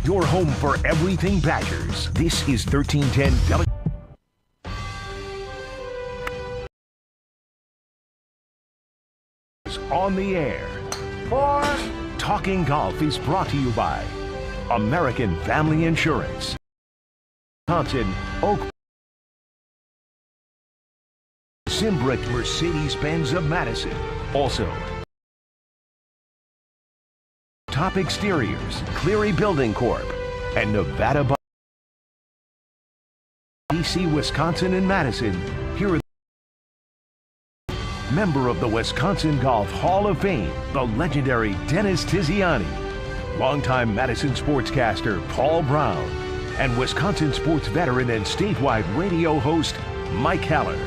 your home for everything Badgers. This is 1310 on the air. Talking Golf is brought to you by American Family Insurance, Wisconsin, Oak, Simbrick, Mercedes-Benz of Madison. Also, Top Exteriors, Cleary Building Corp, and Nevada DC, Wisconsin, and Madison. Here are member of the Wisconsin.Golf Hall of Fame, the legendary Dennis Tiziani, longtime Madison sportscaster Paul Braun, and Wisconsin sports veteran and statewide radio host Mike Heller.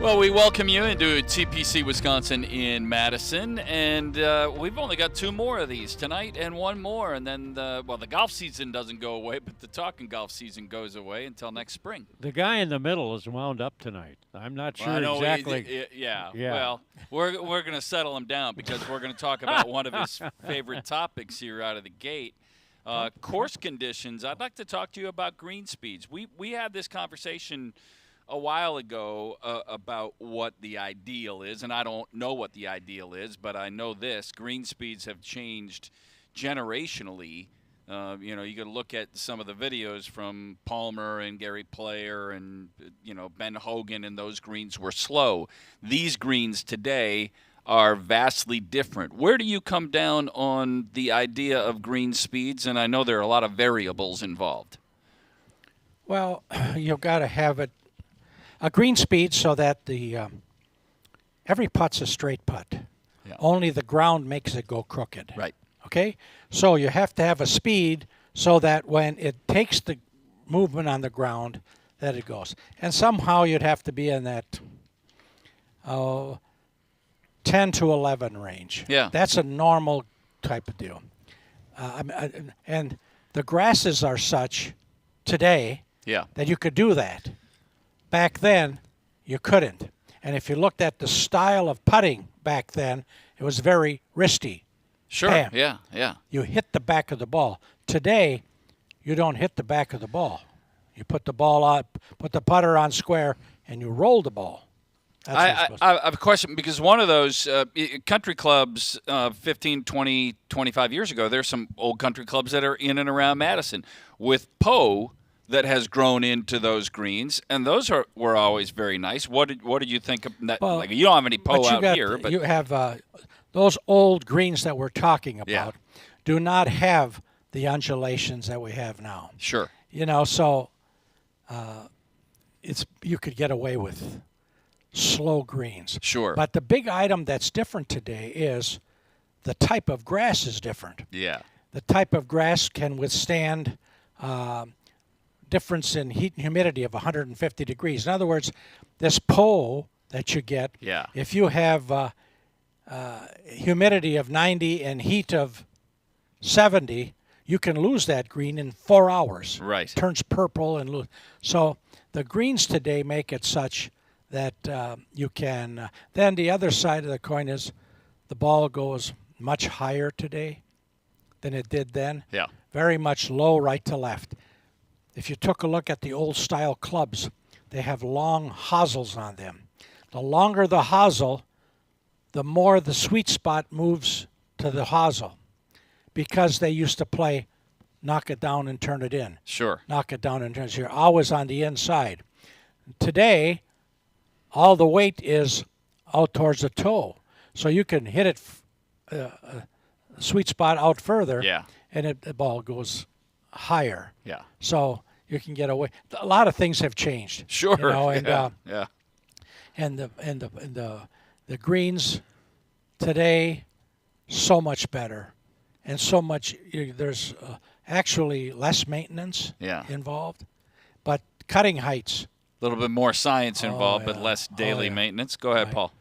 Well, we welcome you into TPC Wisconsin in Madison, and we've only got 2 more of these tonight and 1 more, and then the golf season doesn't go away, but the Talking Golf season goes away until next spring. The guy in the middle is wound up tonight. I'm not sure exactly. Yeah. Well, we're going to settle him down because we're going to talk about one of his favorite topics here out of the gate. Course conditions. I'd like to talk to you about green speeds. We had this conversation a while ago about what the ideal is, and I don't know what the ideal is, but I know this: green speeds have changed generationally. You can look at some of the videos from Palmer and Gary Player and Ben Hogan, and those greens were slow. These greens today are vastly different. Where do you come down on the idea of green speeds? And I know there are a lot of variables involved. Well, you've got to have it a green speed so that the every putt's a straight putt. Yeah. Only the ground makes it go crooked. Right. Okay? So you have to have a speed so that when it takes the movement on the ground, that it goes. And somehow you'd have to be in that 10 to 11 range. Yeah. That's a normal type of deal. And the grasses are such today that you could do that. Back then, you couldn't. And if you looked at the style of putting back then, it was very wristy. Sure, Bam. yeah. You hit the back of the ball. Today, you don't hit the back of the ball. You put the ball on, put the putter on square, and you roll the ball. I have a question, because one of those country clubs 15, 20, 25 years ago, there's some old country clubs that are in and around Madison with Poe that has grown into those greens, and those were always very nice. What did you think of that? Well, you don't have any Poe out here, but you have those old greens that we're talking about do not have the undulations that we have now. Sure. So you could get away with slow greens. Sure. But the big item that's different today is the type of grass is different. Yeah. The type of grass can withstand difference in heat and humidity of 150 degrees. In other words, this pole that you get, if you have humidity of 90 and heat of 70, you can lose that green in 4 hours. Right. It turns purple and lose. So the greens today make it such that you can. Then the other side of the coin is the ball goes much higher today than it did then. Yeah. Very much low right to left. If you took a look at the old style clubs, they have long hosels on them. The longer the hosel, the more the sweet spot moves to the hosel, because they used to play knock it down and turn it in. Sure. Knock it down and turn it. So you're always on the inside. Today, all the weight is out towards the toe. So you can hit it sweet spot out further, and the ball goes higher. Yeah. So you can get away. A lot of things have changed. Sure. And the greens today, so much better, and so much. There's actually less maintenance involved, but cutting heights. A little bit more science involved, but less daily maintenance. Go ahead, Paul.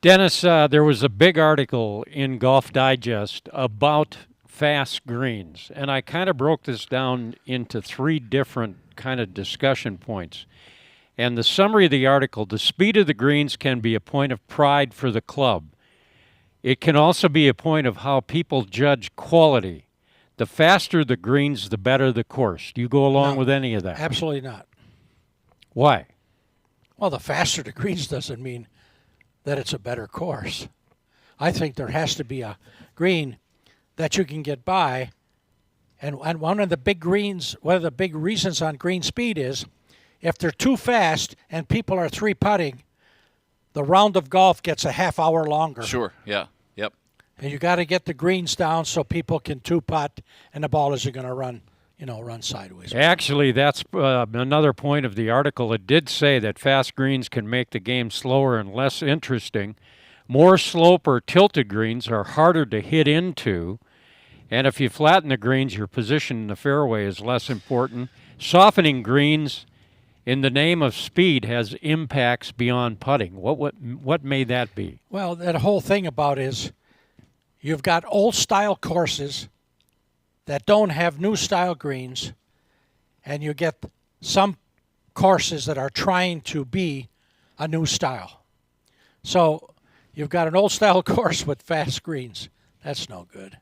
Dennis, there was a big article in Golf Digest about fast greens, and I kind of broke this down into 3 different kind of discussion points. And the summary of the article: the speed of the greens can be a point of pride for the club. It can also be a point of how people judge quality. the faster the greens, the better the course. Do you go along with any of that? Absolutely not. Why? Well, the faster the greens doesn't mean that it's a better course. I think there has to be a green that you can get by. And one of the big reasons on green speed is if they're too fast and people are 3-putting, the round of golf gets a half hour longer. Sure, yeah, yep. And you got to get the greens down so people can 2-putt and the ball isn't going to run sideways. Actually, that's another point of the article. It did say that fast greens can make the game slower and less interesting. More slope or tilted greens are harder to hit into. And if you flatten the greens, your position in the fairway is less important. Softening greens in the name of speed has impacts beyond putting. What may that be? Well, that whole thing about is you've got old-style courses that don't have new-style greens, and you get some courses that are trying to be a new style. So you've got an old-style course with fast greens. That's no good.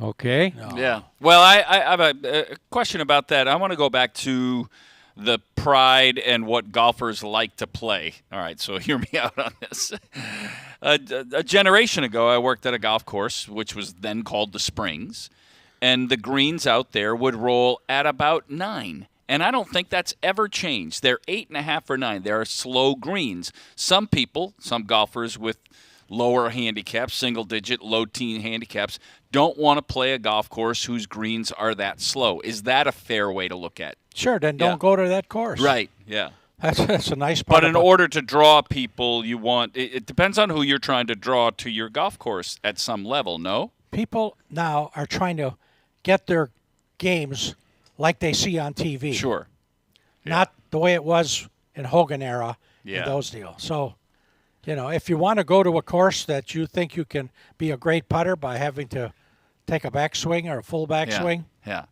Okay. No. Yeah. Well, I have a question about that. I want to go back to the pride and what golfers like to play. All right, so hear me out on this. A generation ago, I worked at a golf course, which was then called the Springs, and the greens out there would roll at about 9. And I don't think that's ever changed. They're 8.5 or 9. They're slow greens. Some golfers with lower handicaps, single-digit, low-teen handicaps, don't want to play a golf course whose greens are that slow. Is that a fair way to look at it? Sure, then don't go to that course. Right, yeah. That's a nice part. But in order to draw people, you want it depends on who you're trying to draw to your golf course at some level, no? People now are trying to get their games like they see on TV. Sure. Not the way it was in Hogan era Yeah. and those deals. So, if you want to go to a course that you think you can be a great putter by having to take a backswing or a full backswing, Yeah.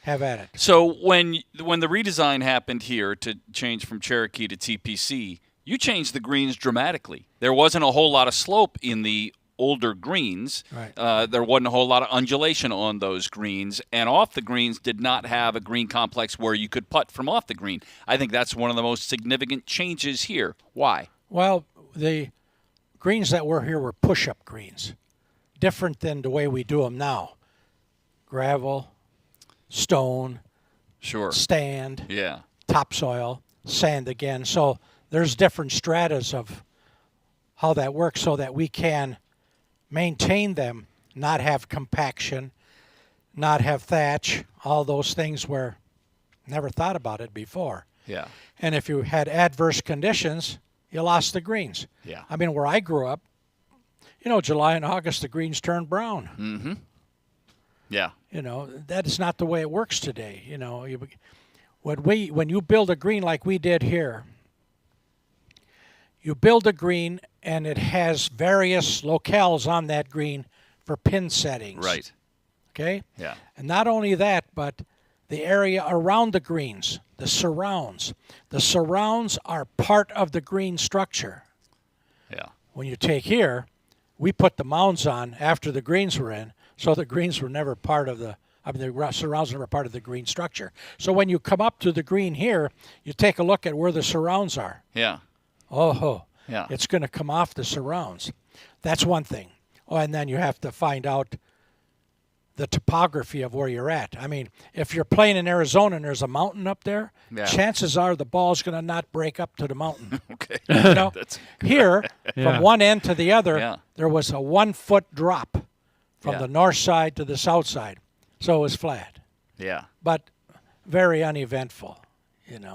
have at it. So when the redesign happened here to change from Cherokee to TPC, you changed the greens dramatically. There wasn't a whole lot of slope in the older greens. Right. There wasn't a whole lot of undulation on those greens, and off the greens did not have a green complex where you could putt from off the green. I think that's one of the most significant changes here. Why? Well, the greens that were here were push-up greens, different than the way we do them now. Gravel, stone, Sure. stand, Yeah. topsoil, sand again. So there's different stratas of how that works so that we can maintain them, not have compaction, not have thatch, all those things where never thought about it before. Yeah. And if you had adverse conditions, you lost the greens. Yeah. I mean, where I grew up, July and August, the greens turned brown. Mm-hmm. Yeah. That is not the way it works today. When you build a green like we did here, you build a green and it has various locales on that green for pin settings. Right. Okay? Yeah. And not only that, but the area around the greens, the surrounds. The surrounds are part of the green structure. Yeah. When you take here, we put the mounds on after the greens were in, so the greens were never part of the surrounds were never part of the green structure. So when you come up to the green here, you take a look at where the surrounds are. Yeah. Oh, Yeah. it's going to come off the surrounds. That's one thing. Oh, and then you have to find out the topography of where you're at. I mean, if you're playing in Arizona and there's a mountain up there, Yeah. chances are the ball's going to not break up to the mountain. Okay. That's Here, Yeah. from one end to the other, Yeah. there was a 1-foot drop from Yeah. the north side to the south side. So it was flat, Yeah. but very uneventful,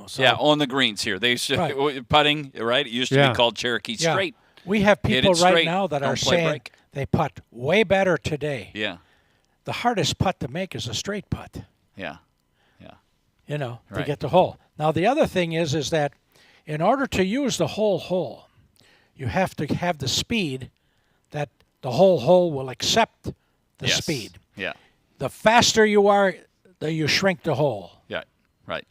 So, Yeah, on the greens here. They used to, Right. putting, right? It used to Yeah. be called Cherokee yeah. Straight. We have Hit people it right straight. now that Don't are play saying break. they putt way better today. Yeah. The hardest putt to make is a straight putt, Yeah. to Right. get the hole. Now, the other thing is that in order to use the whole hole, you have to have the speed that the whole hole will accept the Yes. speed. Yeah. The faster you are, you shrink the hole, Yeah. Right.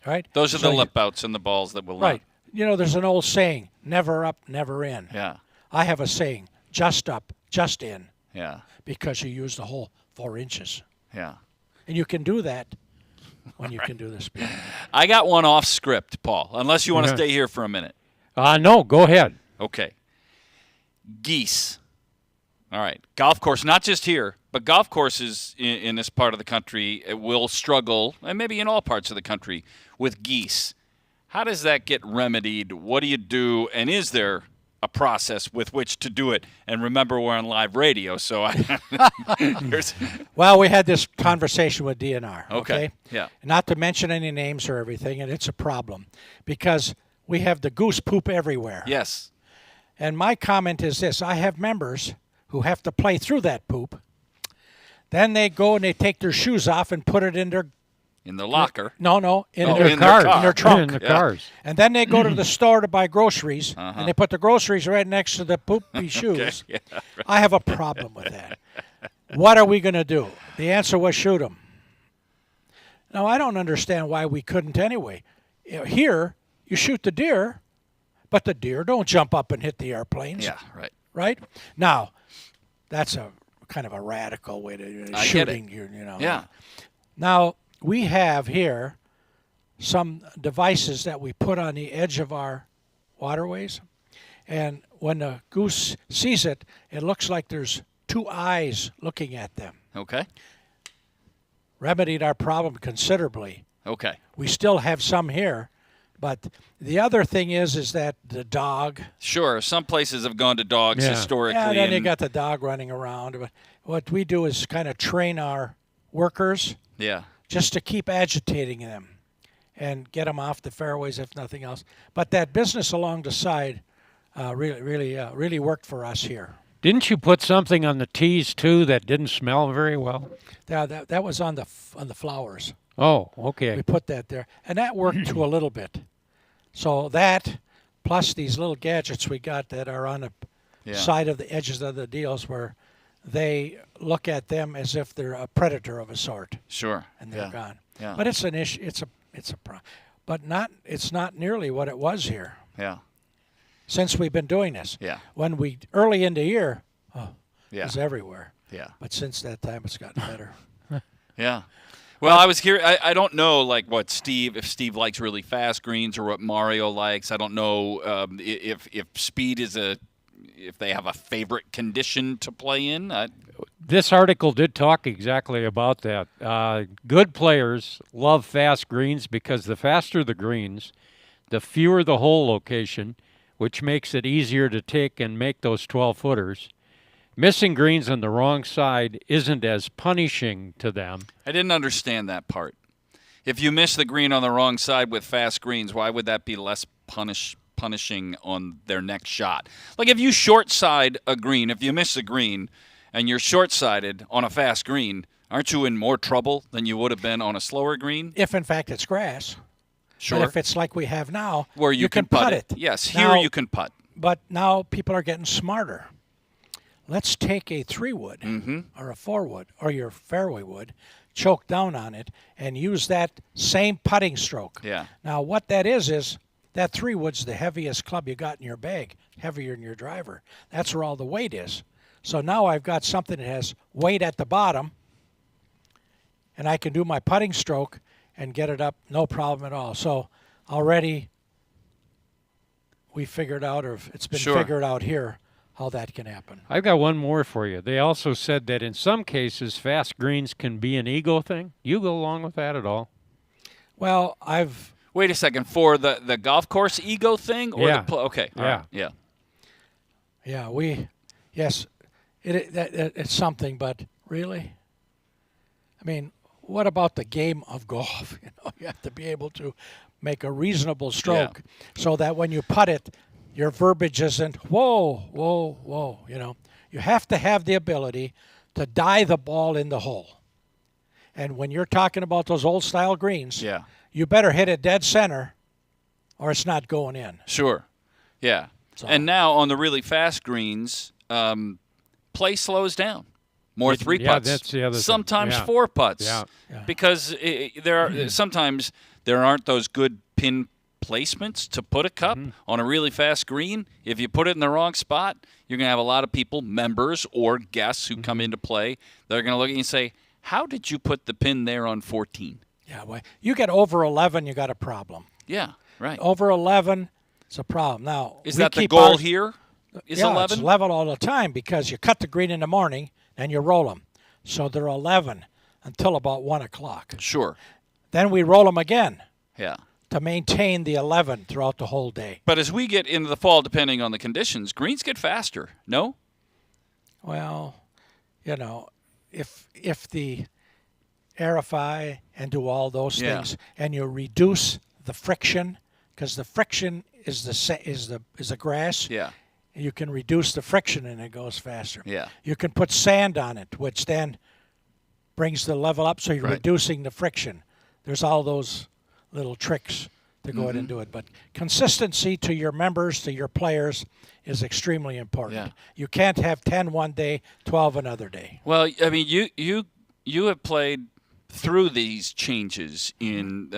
right? Those are So the you- lip outs and the balls that will Right. There's an old saying, never up, never in. not. Yeah. I have a saying, just up, just in, Yeah. because you use the whole 4 inches. Yeah. And you can do that when you can do the speed. I got one off script, Paul, unless you want to Yeah. stay here for a minute. No, go ahead. Okay. Geese. All right. Golf course, not just here, but golf courses in this part of the country will struggle, and maybe in all parts of the country, with geese. How does that get remedied? What do you do? And is there a process with which to do it? And remember, we're on live radio, so Well, we had this conversation with DNR. Okay. Yeah. Not to mention any names or everything, and it's a problem because we have the goose poop everywhere. Yes. And my comment is this: I have members who have to play through that poop. Then they go and they take their shoes off and put it in their locker. in their in car, their car. in their trunk. In the cars. And then they go to the store to buy groceries, and they put the groceries right next to the poopy shoes. Yeah, right. I have a problem with that. What are we going to do? The answer was shoot them. Now, I don't understand why we couldn't anyway. Here, you shoot the deer, but the deer don't jump up and hit the airplanes. Yeah, right. Right? Now, that's a kind of a radical way to I shooting. get You know. Yeah. Now, we have here some devices that we put on the edge of our waterways. And when the goose sees it, it looks like there's two eyes looking at them. Okay. Remedied our problem considerably. Okay. We still have some here. But the other thing is that the dog. Sure. Some places have gone to dogs historically. Yeah, then you got the dog running around. But what we do is kind of train our workers just to keep agitating them and get them off the fairways, if nothing else. But that business along the side really worked for us here. Didn't you put something on the tees too that didn't smell very well? Yeah, that was on the flowers. Oh, okay. We put that there, and that worked to a little bit. So that, plus these little gadgets we got that are on the side of the edges of the deals, where they look at them as if they're a predator of a sort. Sure. And they're gone. Yeah. But it's an issue. It's a problem. But it's not nearly what it was here. Yeah. Since we've been doing this. Yeah. When we early in the year, it was everywhere. Yeah. But since that time, it's gotten better. Yeah. Well, I was here. I don't know, like if Steve likes really fast greens or what Mario likes. I don't know if speed is if they have a favorite condition to play in. This article did talk exactly about that. Good players love fast greens because the faster the greens, the fewer the hole location, which makes it easier to take and make those 12-footers. Missing greens on the wrong side isn't as punishing to them. I didn't understand that part. If you miss the green on the wrong side with fast greens, why would that be less punishing on their next shot? Like if you short side a green, if you miss a green and you're short-sided on a fast green, aren't you in more trouble than you would have been on a slower green? If, in fact, it's grass. Sure. But if it's like we have now, where you can putt it. Yes, here you can putt. But now people are getting smarter. Let's take a 3-wood or a 4-wood or your fairway wood, choke down on it, and use that same putting stroke. Yeah. Now, what that is that 3-wood's the heaviest club you got in your bag, heavier than your driver. That's where all the weight is. So now I've got something that has weight at the bottom, and I can do my putting stroke and get it up no problem at all. So already we figured out, or it's been figured out here, how that can happen. I've got one more for you. They also said that in some cases, fast greens can be an ego thing. You go along with that at all? Well, Wait a second. For the golf course ego thing? Or Yeah. Okay. All right. Yeah. Yeah, yes, it's something, but really? I mean, what about the game of golf? You have to be able to make a reasonable stroke so that when you putt it, your verbiage isn't, whoa, whoa, whoa, You have to have the ability to die the ball in the hole. And when you're talking about those old-style greens, you better hit it dead center or it's not going in. Sure. Yeah. So. And now on the really fast greens, play slows down. More 3 putts. That's the other sometimes thing. 4 putts. Yeah. Because sometimes there aren't those good pin placements to put a cup on a really fast green. If you put it in the wrong spot, you're going to have a lot of people, members or guests who come into play, they're going to look at you and say, How did you put the pin there on 14? Yeah, well, you get over 11, you got a problem. Yeah, right. Over 11, it's a problem. Now, Is we that the keep goal ours- here? Is yeah, 11? it's level all the time because you cut the green in the morning and you roll them. So they're 11 until about 1 o'clock. Sure. Then we roll them again Yeah. to maintain the 11 throughout the whole day. But as we get into the fall, depending on the conditions, greens get faster, no? Well, you know, if the aerify and do all those Yeah. things, and you reduce the friction, because the friction is the grass. Yeah. You can reduce the friction and it goes faster. Yeah. You can put sand on it, which then brings the level up, so you're Right. reducing the friction. There's all those little tricks to go ahead and do it. But consistency to your members, to your players, is extremely important. Yeah. You can't have 10 one day, 12 another day. Well, I mean, you have played through these changes in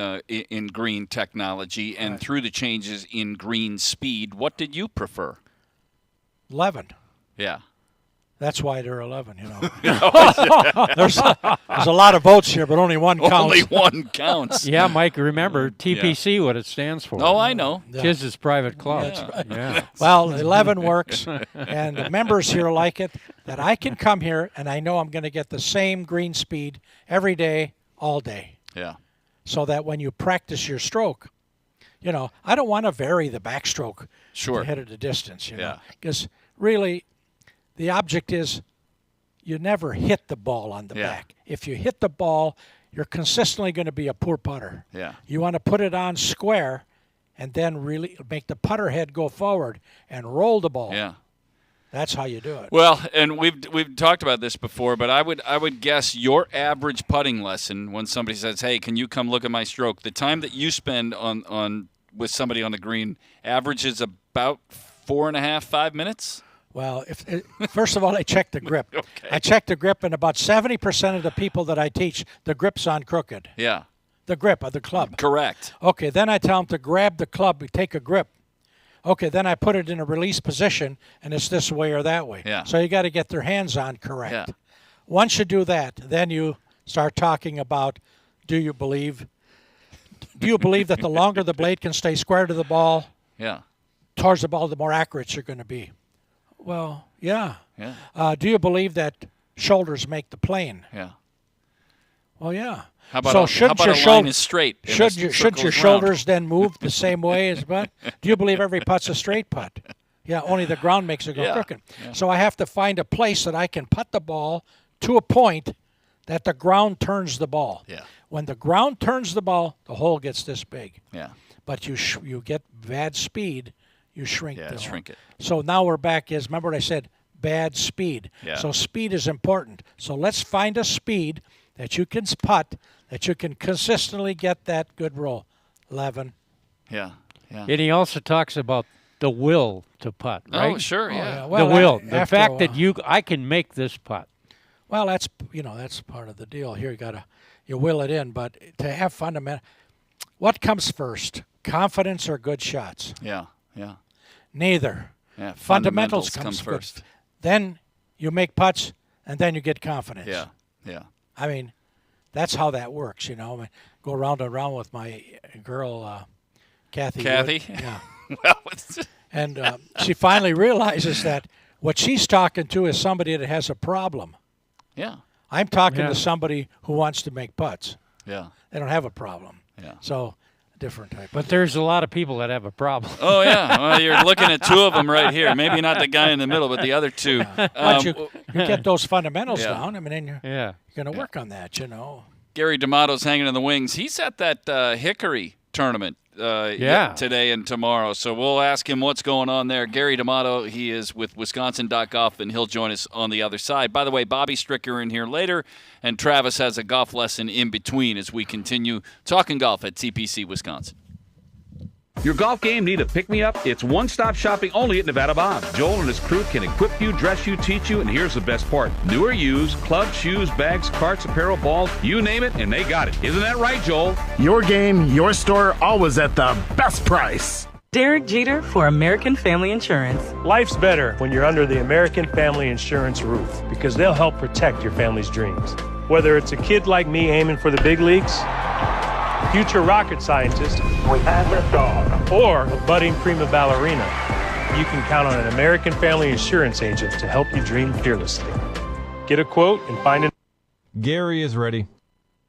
green technology and through the changes in green speed. What did you prefer? 11. Yeah. That's why they're 11, you know. there's a lot of votes here, but only one counts. Only one counts. Yeah, Mike, remember TPC, what it stands for. Oh, I know. Yeah. Tis private club. Yeah. Well, 11 works, and the members here like it, that I can come here and I know I'm going to get the same green speed every day, all day, Yeah. so that when you practice your stroke, you know, I don't want to vary the backstroke Sure. to hit at a distance, you know, Yeah. because really the object is you never hit the ball on the Yeah. back. If you hit the ball, you're consistently going to be a poor putter. Yeah. You want to put it on square and then really make the putter head go forward and roll the ball. Yeah. That's how you do it. Well, and we've talked about this before, but I would guess your average putting lesson when somebody says, "Hey, can you come look at my stroke?" The time that you spend on with somebody on the green averages about 4.5, 5 minutes. Well, first of all, I check the grip. Okay. I check the grip, and about 70% of the people that I teach, the grip's on crooked. Yeah. The grip of the club. Correct. Okay, then I tell them to grab the club, take a grip. Okay, then I put it in a release position, and it's this way or that way. Yeah. So you got to get their hands on correct. Yeah. Once you do that, then you start talking about, do you believe that the longer the blade can stay square to the ball, Yeah. towards the ball, the more accurate you're going to be? Well, yeah. Yeah. Do you believe that shoulders make the plane? Yeah. Well, yeah. How about so how shouldn't about your a line shoulder is straight? and should the your circles round? shoulders then move the same way as putt? Do you believe every putt's a straight putt? Yeah, only the ground makes it go Yeah. crooked. Yeah. So I have to find a place that I can putt the ball to a point that the ground turns the ball. Yeah. When the ground turns the ball, the hole gets this big. Yeah. But you get bad speed, you shrink Yeah. the hole. Shrink it. So now we're back remember what I said, bad speed. Yeah. So speed is important. So let's find a speed that you can putt, that you can consistently get that good roll. 11. Yeah. Yeah. And he also talks about the will to putt, right? Oh, sure. Oh, Yeah. Well, the will. The after a fact that while. I can make this putt. Well, that's part of the deal. Here you will it in, but to have fundamental, what comes first? Confidence or good shots? Yeah. Yeah. Neither. Yeah. Fundamentals comes good. first. Then you make putts, and then you get confidence. Yeah. Yeah. I mean, that's how that works, you know. I mean, go round and round with my girl, Kathy. Kathy? Wood. Yeah. Well, And she finally realizes that what she's talking to is somebody that has a problem. yeah. I'm talking Yeah. to somebody who wants to make putts. Yeah. They don't have a problem. Yeah. So, different type. But there's a lot of people that have a problem. Oh, yeah. Well, you're looking at two of them right here. Maybe not the guy in the middle, but the other two. Once you get those fundamentals Yeah. down, I mean, then you're Yeah. going to work on that, you know. Gary D'Amato's hanging in the wings. He's at that Hickory tournament today and tomorrow. So we'll ask him what's going on there. Gary D'Amato, he is with Wisconsin.Golf, and he'll join us on the other side. By the way, Bobbi Stricker in here later, and Travis has a golf lesson in between as we continue talking golf at TPC Wisconsin. Your golf game need a pick-me-up? It's one-stop shopping only at Nevada Bob. Joel and his crew can equip you, dress you, teach you, and here's the best part. New or used, clubs, shoes, bags, carts, apparel, balls, you name it, and they got it. Isn't that right, Joel? Your game, your store, always at the best price. Derek Jeter for American Family Insurance. Life's better when you're under the American Family Insurance roof because they'll help protect your family's dreams. Whether it's a kid like me aiming for the big leagues, future rocket scientist, or a budding prima ballerina, you can count on an American Family Insurance agent to help you dream fearlessly. Get a quote and find it. Gary is ready.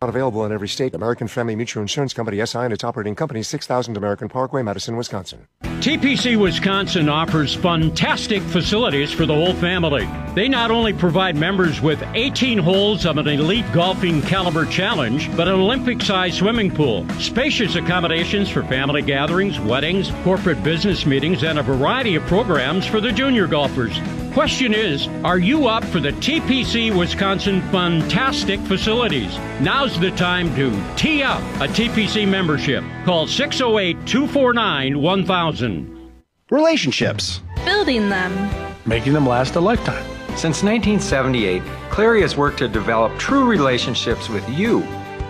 Not available in every state. American Family Mutual Insurance Company, SI, and its operating company, 6000 American Parkway, Madison, Wisconsin. TPC Wisconsin offers fantastic facilities for the whole family. They not only provide members with 18 holes of an elite golfing caliber challenge, but an Olympic-sized swimming pool, spacious accommodations for family gatherings, weddings, corporate business meetings, and a variety of programs for the junior golfers. Question is, are you up for the TPC Wisconsin fantastic facilities? Now's the time to tee up a TPC membership. Call 608-249-1000. Relationships. Building them. Making them last a lifetime. Since 1978, Cleary has worked to develop true relationships with you,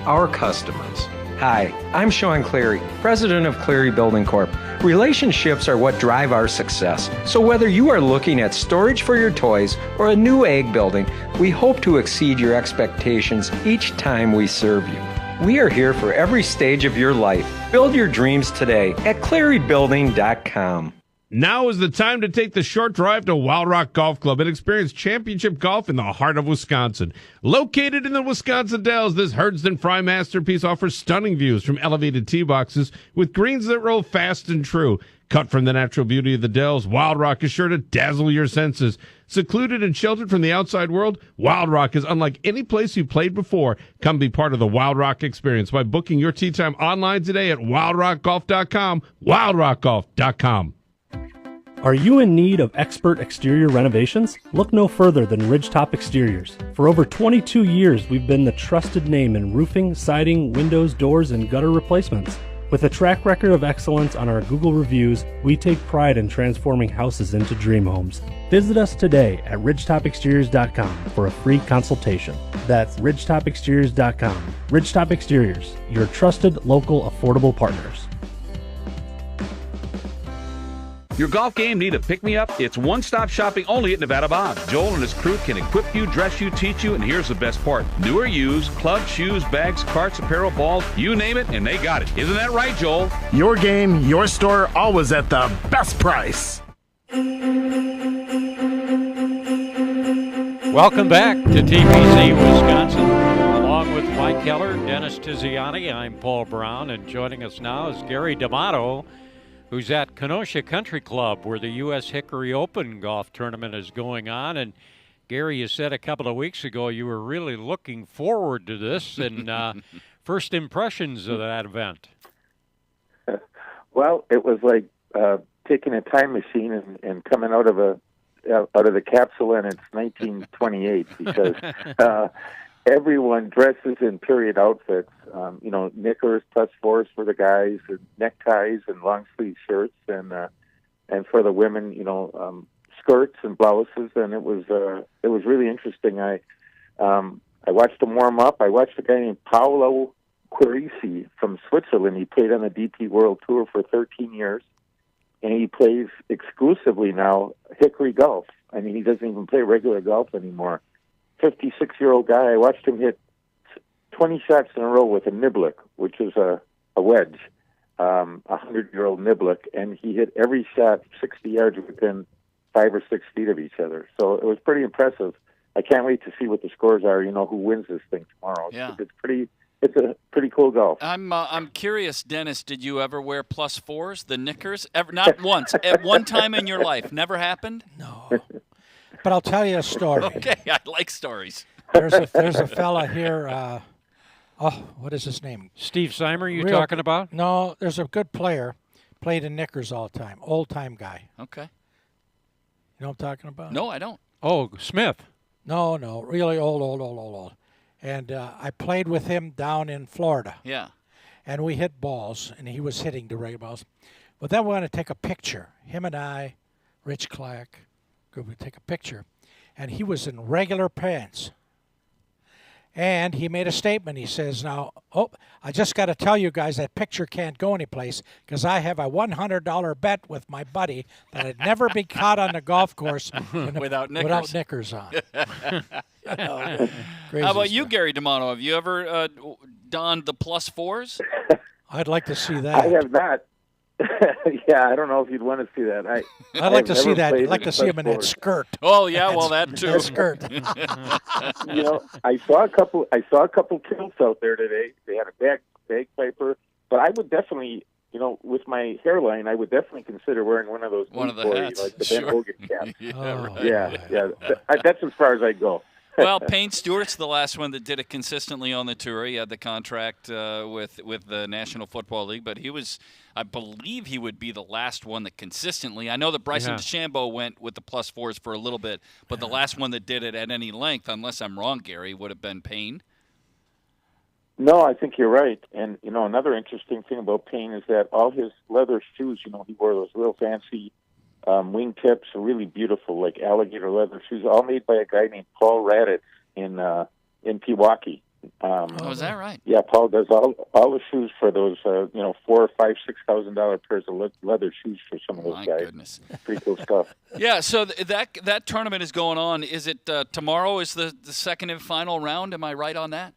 our customers. Hi, I'm Sean Cleary, president of Cleary Building Corp. Relationships are what drive our success. So whether you are looking at storage for your toys or a new egg building, we hope to exceed your expectations each time we serve you. We are here for every stage of your life. Build your dreams today at clearybuilding.com. Now is the time to take the short drive to Wild Rock Golf Club and experience championship golf in the heart of Wisconsin. Located in the Wisconsin Dells, this Herdston Fry masterpiece offers stunning views from elevated tee boxes with greens that roll fast and true. Cut from the natural beauty of the Dells, Wild Rock is sure to dazzle your senses. Secluded and sheltered from the outside world, Wild Rock is unlike any place you've played before. Come be part of the Wild Rock experience by booking your tee time online today at wildrockgolf.com, wildrockgolf.com. Are you in need of expert exterior renovations? Look no further than Ridgetop Exteriors. For over 22 years, we've been the trusted name in roofing, siding, windows, doors, and gutter replacements. With a track record of excellence on our Google reviews, we take pride in transforming houses into dream homes. Visit us today at ridgetopexteriors.com for a free consultation. That's ridgetopexteriors.com. Ridgetop Exteriors, your trusted local affordable partners. Your golf game need a pick-me-up? It's one-stop shopping only at Nevada Bob. Joel and his crew can equip you, dress you, teach you, and here's the best part. New or used, clubs, shoes, bags, carts, apparel, balls, you name it, and they got it. Isn't that right, Joel? Your game, your store, always at the best price. Welcome back to TPC Wisconsin. Along with Mike Heller, Dennis Tiziani, I'm Paul Brown, and joining us now is Gary D'Amato, who's at Kenosha Country Club, where the U.S. Hickory Open golf tournament is going on. And Gary, you said a couple of weeks ago you were really looking forward to this, and first impressions of that event. Well, it was like taking a time machine and coming out of the capsule, and it's 1928 because everyone dresses in period outfits. Knickers, +4s for the guys, and neckties and long sleeve shirts, and for the women, skirts and blouses. And it was really interesting. I watched them warm up. I watched a guy named Paolo Quirisi from Switzerland. He played on the DP World Tour for 13 years, and he plays exclusively now Hickory golf. I mean, he doesn't even play regular golf anymore. 56-year-old guy. I watched him hit 20 shots in a row with a niblick, which is a wedge, 100-year-old niblick, and he hit every shot 60 yards within 5 or 6 feet of each other. So it was pretty impressive. I can't wait to see what the scores are. Who wins this thing tomorrow. Yeah. It's a pretty cool golf. I'm curious, Dennis. Did you ever wear +4s, the knickers? Ever? Not once. At one time in your life. Never happened. No. But I'll tell you a story. Okay, I like stories. There's a fella here. What is his name? Steve Seimer, you talking about? No, there's a good player. Played in knickers all the time. Old-time guy. Okay. You know what I'm talking about? No, I don't. Oh, Smith. No, really old. And I played with him down in Florida. Yeah. And we hit balls, and he was hitting the regular balls. But then we want to take a picture. Him and I, Rich Clack, we take a picture. And he was in regular pants. And he made a statement. He says, now, I just got to tell you guys that picture can't go anyplace because I have a $100 bet with my buddy that I'd never be caught on the golf course without knickers on. How about you, Gary DiMano? Have you ever donned the +4s? I'd like to see that. I have not. Yeah, I don't know if you'd want to see that. I'd like to see that. I'd like to see him in that skirt. Oh yeah, well that too. That skirt. I saw a couple kilts out there today. They had a bagpiper, but I would definitely, with my hairline, I would definitely consider wearing one of those. One of the hats, like the Ben Hogan cap. Yeah, right. That's as far as I go. Well, Payne Stewart's the last one that did it consistently on the tour. He had the contract with the National Football League, but I believe he would be the last one that consistently. I know that Bryson DeChambeau went with the +4s for a little bit, but the last one that did it at any length, unless I'm wrong, Gary, would have been Payne. No, I think you're right. And, another interesting thing about Payne is that all his leather shoes, he wore those real fancy wingtips, really beautiful, like alligator leather shoes, all made by a guy named Paul Raditz in Pewaukee. Is that right? Yeah, Paul does all the shoes for those, $4,000 or $5,000-$6,000 pairs of leather shoes for some of those guys. My goodness, pretty cool stuff. Yeah, so that tournament is going on. Is it tomorrow? Is the second and final round? Am I right on that?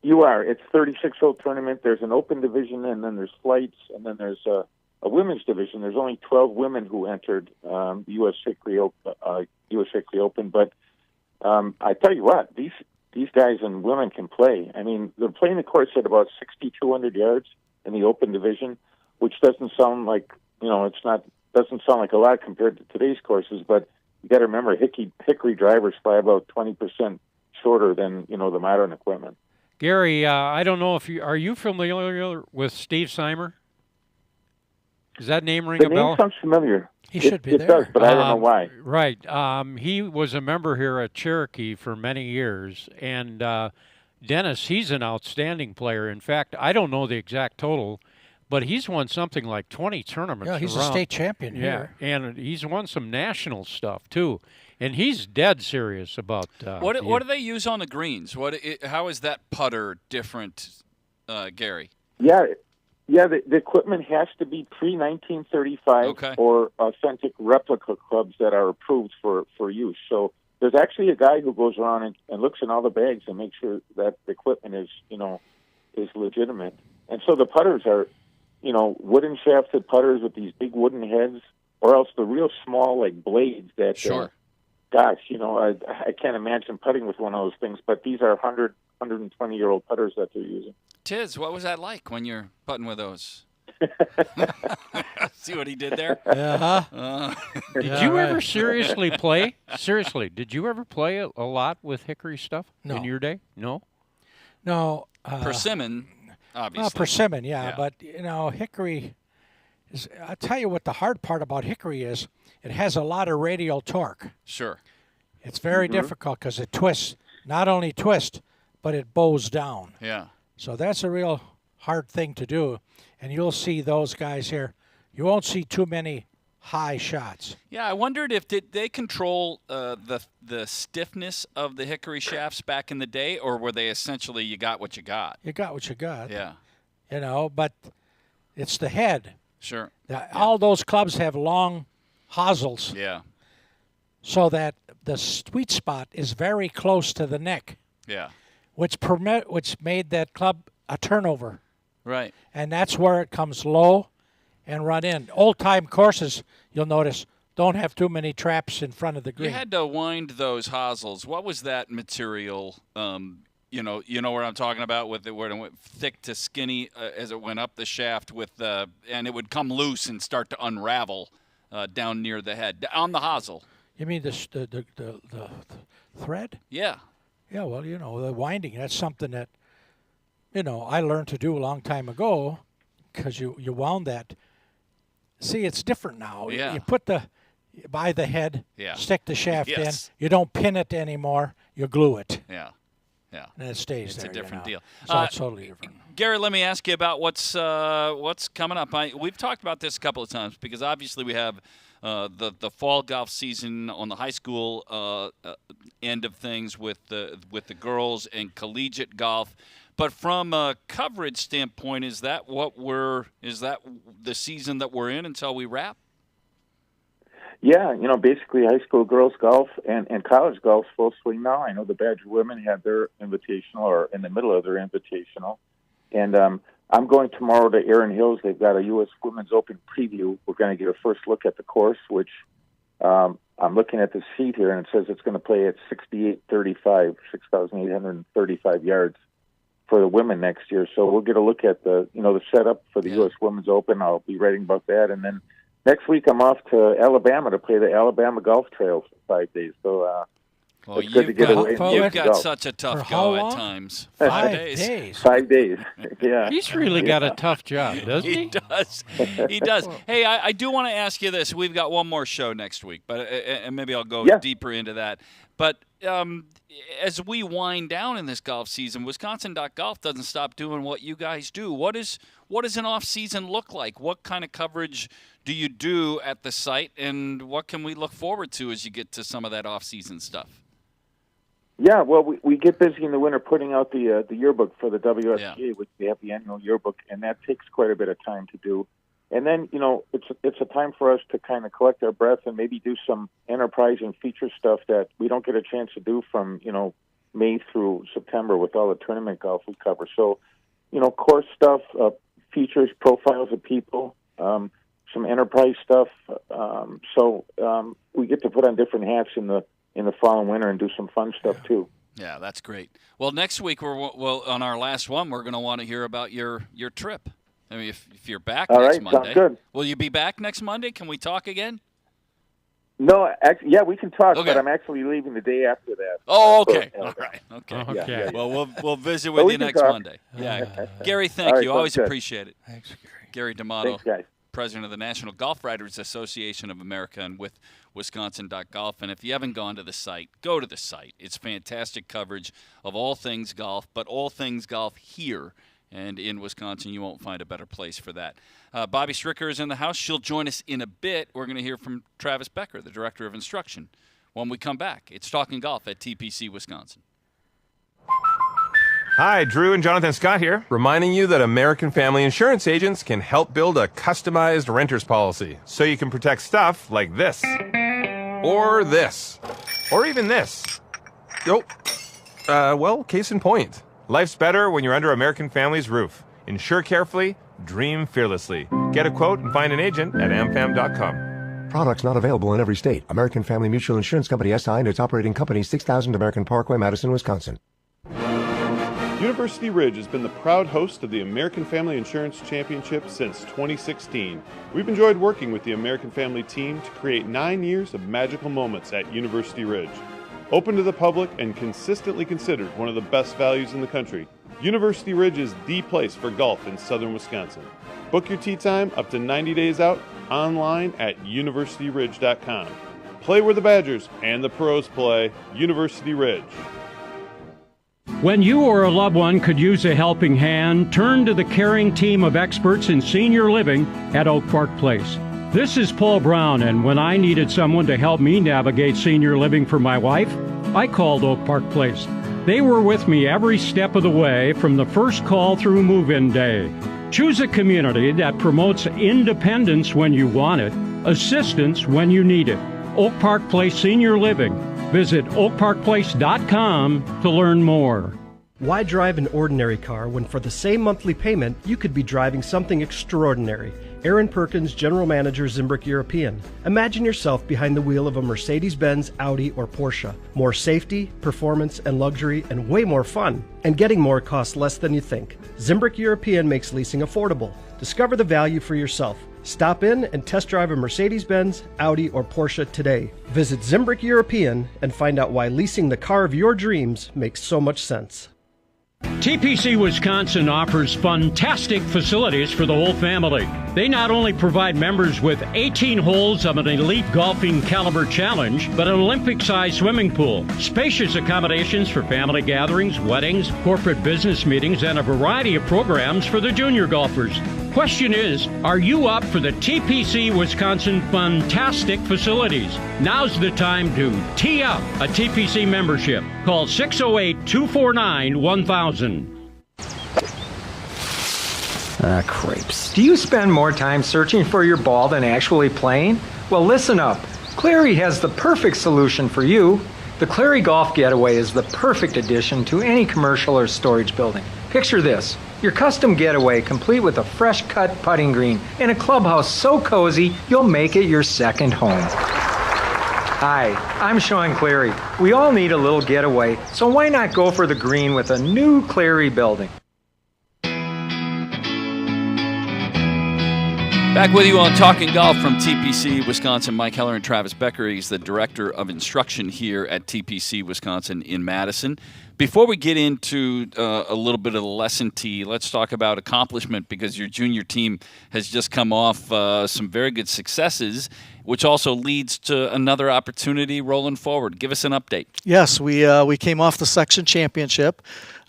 You are. It's 36-hole tournament. There's an open division, and then there's flights, and then there's a women's division. There's only 12 women who entered the U.S. Hickory Open. But I tell you what, these guys and women can play. I mean, they're playing the course at about 6,200 yards in the open division, which doesn't sound like doesn't sound like a lot compared to today's courses. But you got to remember, Hickory drivers fly about 20% shorter than the modern equipment. Gary, I don't know if are you familiar with Steve Seimer? Does that name ring a bell? The name sounds familiar. He should be there. It does, but I don't know why. Right. He was a member here at Cherokee for many years. And Dennis, he's an outstanding player. In fact, I don't know the exact total, but he's won something like 20 tournaments. Yeah, he's around. a state champion here. And he's won some national stuff, too. And he's dead serious about what do they use on the greens? How is that putter different, Gary? Yeah, the equipment has to be pre-1935 or authentic replica clubs that are approved for use. So there's actually a guy who goes around and looks in all the bags and makes sure that the equipment is legitimate. And so the putters are, wooden shafted putters with these big wooden heads, or else the real small blades that. Sure. Gosh, I can't imagine putting with one of those things. But these are 120-year-old putters that they're using. Tiz, what was that like when you're putting with those? See what he did there? Did you ever seriously play? Seriously, did you ever play a lot with Hickory stuff in your day? No? No. Persimmon, obviously. Persimmon, yeah. But, Hickory is, I'll tell you what the hard part about Hickory is. It has a lot of radial torque. Sure. It's very difficult because it twists. Not only twists, but it bows down. Yeah. So that's a real hard thing to do. And you'll see those guys here. You won't see too many high shots. Yeah, I wondered did they control the stiffness of the Hickory shafts back in the day, or were they essentially you got what you got? You got what you got. Yeah. But it's the head. Sure. All those clubs have long hosels. Yeah. So that the sweet spot is very close to the neck. Yeah. Which made that club a turnover. Right. And that's where it comes low and run in. Old-time courses, you'll notice, don't have too many traps in front of the green. You had to wind those hosels. What was that material? You know what I'm talking about with where it went thick to skinny as it went up the shaft and it would come loose and start to unravel down near the head on the hosel. You mean the thread? Yeah. Yeah, well, the winding, that's something that, I learned to do a long time ago because you wound that. See, it's different now. Yeah. You put by the head, stick the shaft in. You don't pin it anymore. You glue it. Yeah. Yeah. And it stays there. It's a different deal. So it's totally different. Gary, let me ask you about what's coming up. We've talked about this a couple of times because obviously we have the fall golf season on the high school end of things with the girls and collegiate golf. But from a coverage standpoint, is that the season that we're in until we wrap? Yeah, basically high school girls golf and college golf's full swing now. I know the Badger women had their invitational, or in the middle of their invitational. And I'm going tomorrow to Erin Hills. They've got a U.S. Women's Open preview. We're going to get a first look at the course, which I'm looking at the sheet here, and it says it's going to play at 6,835, 6,835 yards for the women next year. So we'll get a look at the setup for the U.S. Women's Open. I'll be writing about that. And then next week I'm off to Alabama to play the Alabama Golf Trails for 5 days. So it's good to get away. You've got such a tough go at times. 5 days. 5 days. Yeah. He's really got a tough job, doesn't he? He does. He does. Hey, I do want to ask you this. We've got one more show next week, but and maybe I'll go deeper into that. But as we wind down in this golf season, Wisconsin.Golf doesn't stop doing what you guys do. What does an off season look like? What kind of coverage do you do at the site, and what can we look forward to as you get to some of that off season stuff? Yeah, well, we get busy in the winter putting out the yearbook for the WSGA, which we have the annual yearbook, and that takes quite a bit of time to do. And then, it's a time for us to kind of collect our breath and maybe do some enterprise and feature stuff that we don't get a chance to do from, May through September with all the tournament golf we cover. So, course stuff, features, profiles of people, some enterprise stuff. So we get to put on different hats in the fall and winter and do some fun stuff too. Yeah, that's great. Well, next week on our last one, we're going to want to hear about your trip. I mean, if you're back next Monday, sounds good. Will you be back next Monday? Can we talk again? No, we can talk, but I'm actually leaving the day after that. Oh, okay. So, all right. Okay. Yeah. Well, we'll visit with you next Monday. Yeah. Gary, thank you. Always appreciate it. Thanks, Gary. Gary D'Amato, Thanks, guys. President of the National Golf Writers Association of America, and with Wisconsin.Golf. And if you haven't gone to the site, go to the site. It's fantastic coverage of all things golf, but all things golf here. And in Wisconsin, you won't find a better place for that. Bobbi Stricker is in the house. She'll join us in a bit. We're going to hear from Travis Becker, the Director of Instruction, when we come back. It's Talking Golf at TPC Wisconsin. Hi, Drew and Jonathan Scott here, reminding you that American Family Insurance agents can help build a customized renter's policy so you can protect stuff like this, or this, or even this. Well, case in point. Life's better when you're under American Family's roof. Insure carefully, dream fearlessly. Get a quote and find an agent at amfam.com. Products not available in every state. American Family Mutual Insurance Company SI and its operating company, 6000 American Parkway, Madison, Wisconsin. University Ridge has been the proud host of the American Family Insurance Championship since 2016. We've enjoyed working with the American Family team to create 9 years of magical moments at University Ridge. Open to the public and consistently considered one of the best values in the country, University Ridge is the place for golf in southern Wisconsin. Book your tee time up to 90 days out online at universityridge.com. Play where the Badgers and the pros play, University Ridge. When you or a loved one could use a helping hand, turn to the caring team of experts in senior living at Oak Park Place. This is Paul Braun, and when I needed someone to help me navigate senior living for my wife, I called Oak Park Place. They were with me every step of the way from the first call through move-in day. Choose a community that promotes independence when you want it, assistance when you need it. Oak Park Place Senior Living. Visit oakparkplace.com to learn more. Why drive an ordinary car when for the same monthly payment you could be driving something extraordinary? Aaron Perkins, General Manager, Zimbrick European. Imagine yourself behind the wheel of a Mercedes-Benz, Audi, or Porsche. More safety, performance, and luxury, and way more fun. And getting more costs less than you think. Zimbrick European makes leasing affordable. Discover the value for yourself. Stop in and test drive a Mercedes-Benz, Audi, or Porsche today. Visit Zimbrick European and find out why leasing the car of your dreams makes so much sense. TPC Wisconsin offers fantastic facilities for the whole family. They not only provide members with 18 holes of an elite golfing caliber challenge, but an Olympic-sized swimming pool, spacious accommodations for family gatherings, weddings, corporate business meetings, and a variety of programs for the junior golfers. Question is, are you up for the TPC Wisconsin fantastic facilities? Now's the time to tee up a TPC membership. Call 608-249-1000. Crepes. Do you spend more time searching for your ball than actually playing? Well, listen up. Cleary has the perfect solution for you. The Cleary Golf Getaway is the perfect addition to any commercial or storage building. Picture this. Your custom getaway complete with a fresh-cut putting green and a clubhouse so cozy you'll make it your second home. Hi, I'm Sean Cleary. We all need a little getaway, so why not go for the green with a new Cleary building? Back with you on Talking Golf from TPC Wisconsin. Mike Heller and Travis Becker. He's the Director of Instruction here at TPC Wisconsin in Madison. Before we get into a little bit of the lesson tee, let's talk about accomplishment, because your junior team has just come off some very good successes, which also leads to another opportunity rolling forward. Give us an update. Yes, we came off the section championship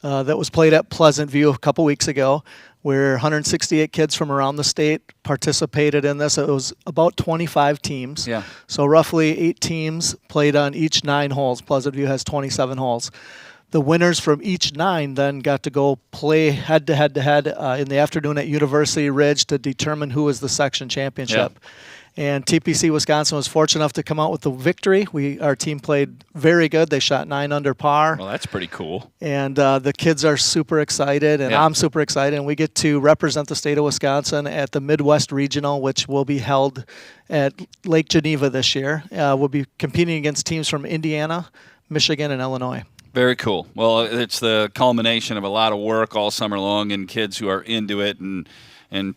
that was played at Pleasant View a couple weeks ago, where 168 kids from around the state participated in this. It was about 25 teams. Yeah. So roughly 8 teams played on each 9 holes. Pleasant View has 27 holes. The winners from each 9 then got to go play head-to-head in the afternoon at University Ridge to determine who was the section championship. Yeah. And TPC Wisconsin was fortunate enough to come out with the victory. Our team played very good. They shot 9 under par. Well, that's pretty cool. And the kids are super excited, and I'm super excited. And we get to represent the state of Wisconsin at the Midwest Regional, which will be held at Lake Geneva this year. We'll be competing against teams from Indiana, Michigan, and Illinois. Very cool. Well, it's the culmination of a lot of work all summer long, and kids who are into it, and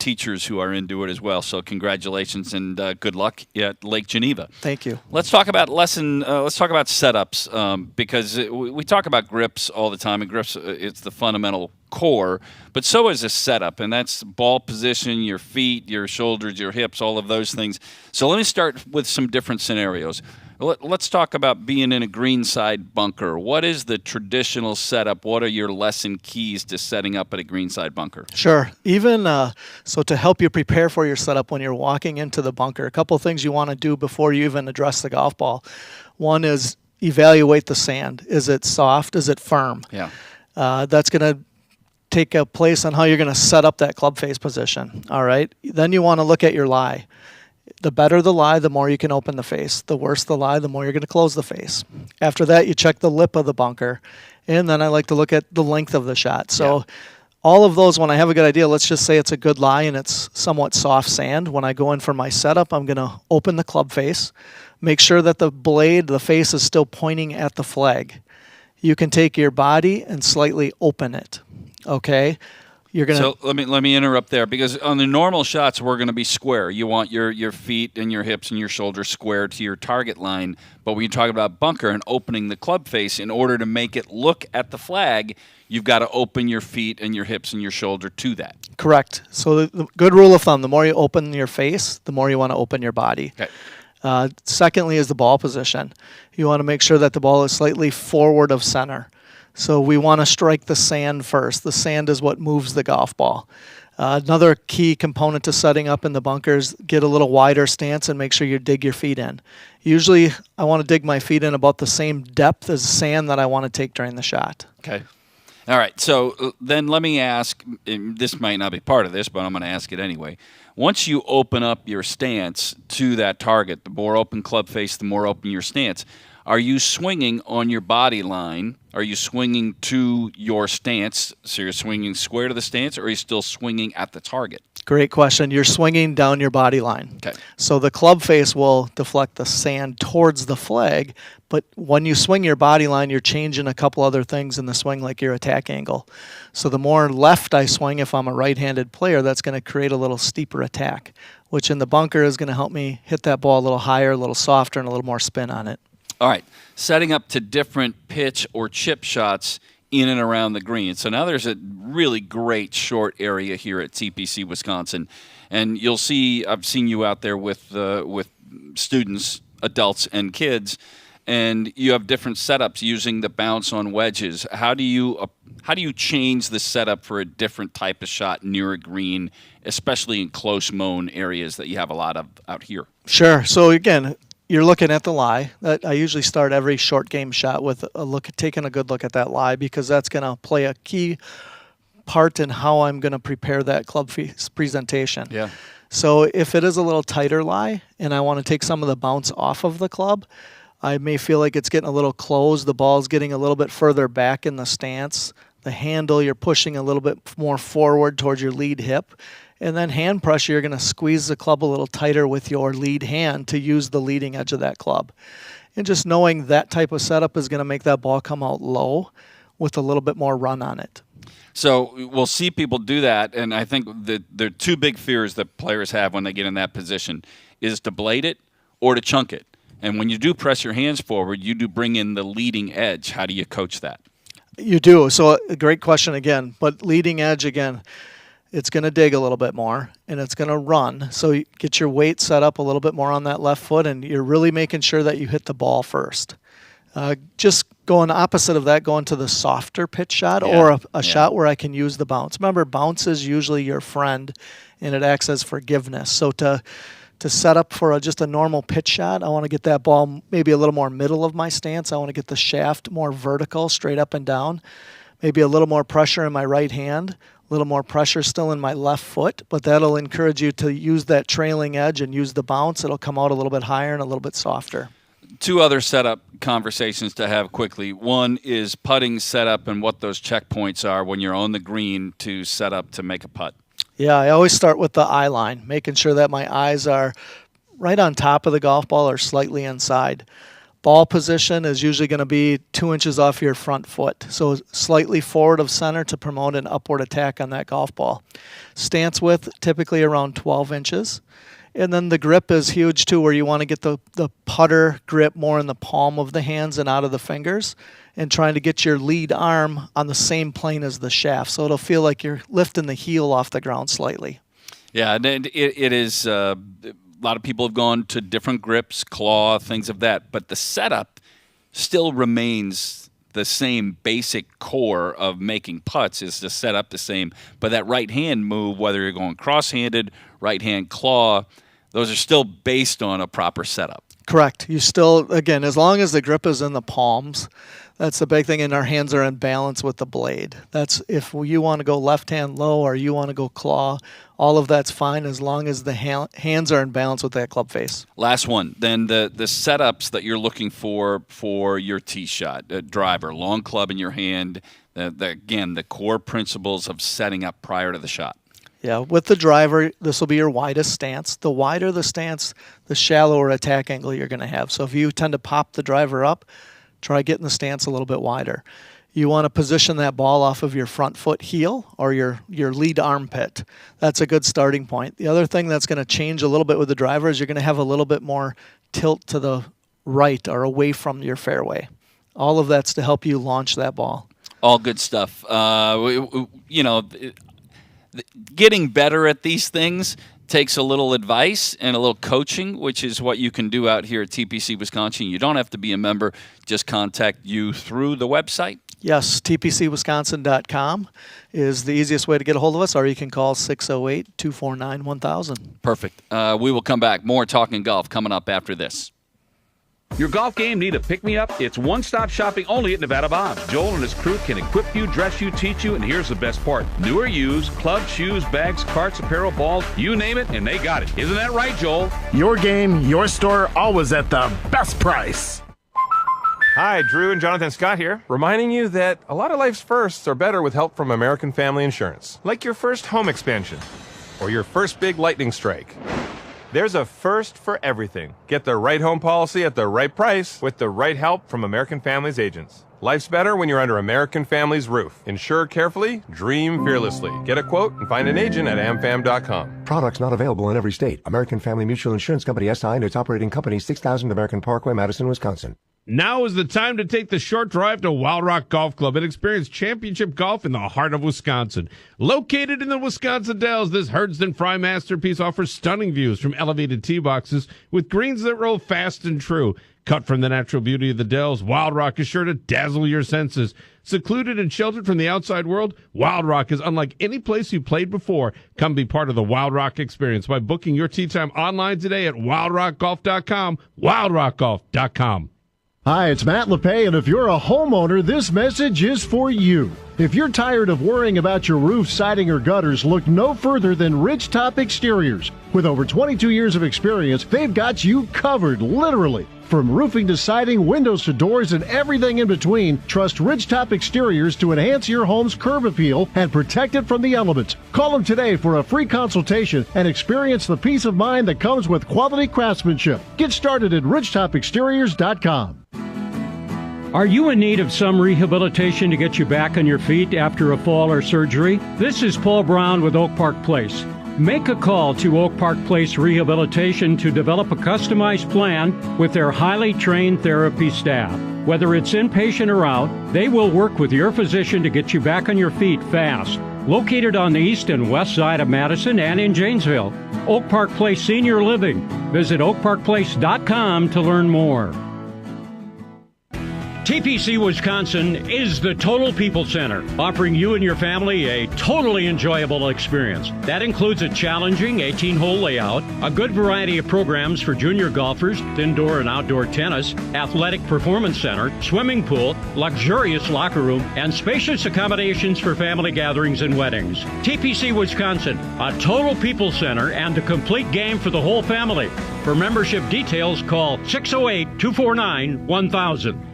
teachers who are into it as well. So congratulations and good luck at Lake Geneva. Thank you. Let's talk about setups, because we talk about grips all the time, and grips, it's the fundamental core, but so is a setup, and that's ball position, your feet, your shoulders, your hips, all of those things. So let me start with some different scenarios. Let's talk about being in a greenside bunker. What is the traditional setup? What are your lesson keys to setting up at a greenside bunker? Sure. Even so, to help you prepare for your setup when you're walking into the bunker, a couple of things you want to do before you even address the golf ball. One is evaluate the sand. Is it soft? Is it firm? Yeah. That's going to take a place on how you're going to set up that club face position. All right. Then you want to look at your lie. The better the lie, the more you can open the face. The worse the lie, the more you're going to close the face. After that, you check the lip of the bunker. And then I like to look at the length of the shot. So all of those, when I have a good idea, let's just say it's a good lie and it's somewhat soft sand. When I go in for my setup, I'm going to open the club face. Make sure that the blade, the face, is still pointing at the flag. You can take your body and slightly open it. Okay? You're gonna. So let me interrupt there, because on the normal shots we're going to be square. You want your feet and your hips and your shoulders square to your target line. But when you're talking about bunker and opening the club face, in order to make it look at the flag, you've got to open your feet and your hips and your shoulder to that. Correct. So the good rule of thumb: the more you open your face, the more you want to open your body. Okay. Secondly, is the ball position. You want to make sure that the ball is slightly forward of center. So we want to strike the sand first. The sand is what moves the golf ball. Another key component to setting up in the bunkers, get a little wider stance and make sure you dig your feet in. Usually I want to dig my feet in about the same depth as sand that I want to take during the shot. Okay. All right. So then let me ask, this might not be part of this, but I'm going to ask it anyway. Once you open up your stance to that target, the more open club face, the more open your stance. Are you swinging on your body line? Are you swinging to your stance? So you're swinging square to the stance, or are you still swinging at the target? Great question. You're swinging down your body line. Okay. So the club face will deflect the sand towards the flag, but when you swing your body line, you're changing a couple other things in the swing, like your attack angle. So the more left I swing, if I'm a right-handed player, that's going to create a little steeper attack, which in the bunker is going to help me hit that ball a little higher, a little softer, and a little more spin on it. All right, setting up to different pitch or chip shots in and around the green. So now there's a really great short area here at TPC Wisconsin, and you'll see. I've seen you out there with students, adults, and kids, and you have different setups using the bounce on wedges. How do you change the setup for a different type of shot near a green, especially in close mown areas that you have a lot of out here? Sure. So again, you're looking at the lie. I usually start every short game shot with taking a good look at that lie, because that's going to play a key part in how I'm going to prepare that club face presentation. Yeah. So if it is a little tighter lie and I want to take some of the bounce off of the club, I may feel like it's getting a little closed. The ball's getting a little bit further back in the stance. The handle, you're pushing a little bit more forward towards your lead hip. And then hand pressure, you're going to squeeze the club a little tighter with your lead hand to use the leading edge of that club. And just knowing that type of setup is going to make that ball come out low with a little bit more run on it. So we'll see people do that, and I think that there are two big fears that players have when they get in that position, is to blade it or to chunk it. And when you do press your hands forward, you do bring in the leading edge. How do you coach that? You do. So a great question again. But leading edge, again, it's going to dig a little bit more, and it's going to run. So you get your weight set up a little bit more on that left foot, and you're really making sure that you hit the ball first. Just going opposite of that, going to the softer pitch shot or a shot where I can use the bounce. Remember, bounce is usually your friend, and it acts as forgiveness. So to set up for just a normal pitch shot, I want to get that ball maybe a little more middle of my stance. I want to get the shaft more vertical, straight up and down. Maybe a little more pressure in my right hand, a little more pressure still in my left foot, but that'll encourage you to use that trailing edge and use the bounce. It'll come out a little bit higher and a little bit softer. Two other setup conversations to have quickly. One is putting setup and what those checkpoints are when you're on the green to set up to make a putt. Yeah, I always start with the eye line, making sure that my eyes are right on top of the golf ball or slightly inside. Ball position is usually going to be 2 inches off your front foot, so slightly forward of center to promote an upward attack on that golf ball. Stance width, typically around 12 inches. And then the grip is huge too, where you want to get the putter grip more in the palm of the hands and out of the fingers, and trying to get your lead arm on the same plane as the shaft, so it'll feel like you're lifting the heel off the ground slightly. Yeah, and it is a lot of people have gone to different grips, claw, things of that, but the setup still remains the same basic core of making putts, is to set up the same. But that right hand move, whether you're going cross-handed, right hand claw, those are still based on a proper setup. Correct. You still, again, as long as the grip is in the palms, that's the big thing, and our hands are in balance with the blade. That's if you want to go left hand low or you want to go claw, all of that's fine as long as the hands are in balance with that club face. Last one, then the setups that you're looking for your tee shot, a driver, long club in your hand, again, the core principles of setting up prior to the shot. Yeah, with the driver, this will be your widest stance. The wider the stance, the shallower attack angle you're going to have. So if you tend to pop the driver up, try getting the stance a little bit wider. You want to position that ball off of your front foot heel or your lead armpit. That's a good starting point. The other thing that's going to change a little bit with the driver is you're going to have a little bit more tilt to the right or away from your fairway. All of that's to help you launch that ball. All good stuff. Getting better at these things takes a little advice and a little coaching, which is what you can do out here at TPC Wisconsin. You don't have to be a member. Just contact you through the website. Yes, tpcwisconsin.com is the easiest way to get a hold of us, or you can call 608-249-1000. Perfect. We will come back. More Talking Golf coming up after this. Your golf game need a pick-me-up? It's one-stop shopping only at Nevada Bob's. Joel and his crew can equip you, dress you, teach you, and here's the best part. New or used, clubs, shoes, bags, carts, apparel, balls, you name it, and they got it. Isn't that right, Joel? Your game, your store, always at the best price. Hi, Drew and Jonathan Scott here, reminding you that a lot of life's firsts are better with help from American Family Insurance. Like your first home expansion or your first big lightning strike. There's a first for everything. Get the right home policy at the right price with the right help from American Family's agents. Life's better when you're under American Family's roof. Insure carefully, dream fearlessly. Get a quote and find an agent at amfam.com. Products not available in every state. American Family Mutual Insurance Company, SI, and its operating company, 6000 American Parkway, Madison, Wisconsin. Now is the time to take the short drive to Wild Rock Golf Club and experience championship golf in the heart of Wisconsin. Located in the Wisconsin Dells, this Herdsden Fry masterpiece offers stunning views from elevated tee boxes with greens that roll fast and true. Cut from the natural beauty of the Dells, Wild Rock is sure to dazzle your senses. Secluded and sheltered from the outside world, Wild Rock is unlike any place you played before. Come be part of the Wild Rock experience by booking your tee time online today at wildrockgolf.com, wildrockgolf.com. Hi, it's Matt LePay, and if you're a homeowner, this message is for you. If you're tired of worrying about your roof, siding, or gutters, look no further than Ridgetop Exteriors. With over 22 years of experience, they've got you covered, literally. From roofing to siding, windows to doors, and everything in between, trust Ridgetop Exteriors to enhance your home's curb appeal and protect it from the elements. Call them today for a free consultation and experience the peace of mind that comes with quality craftsmanship. Get started at ridgetopexteriors.com. Are you in need of some rehabilitation to get you back on your feet after a fall or surgery? This is Paul Brown with Oak Park Place. Make a call to Oak Park Place Rehabilitation to develop a customized plan with their highly trained therapy staff. Whether it's inpatient or out, they will work with your physician to get you back on your feet fast. Located on the east and west side of Madison and in Janesville, Oak Park Place Senior Living. Visit oakparkplace.com to learn more. TPC Wisconsin is the Total People Center, offering you and your family a totally enjoyable experience. That includes a challenging 18-hole layout, a good variety of programs for junior golfers, indoor and outdoor tennis, athletic performance center, swimming pool, luxurious locker room, and spacious accommodations for family gatherings and weddings. TPC Wisconsin, a Total People Center and a complete game for the whole family. For membership details, call 608-249-1000.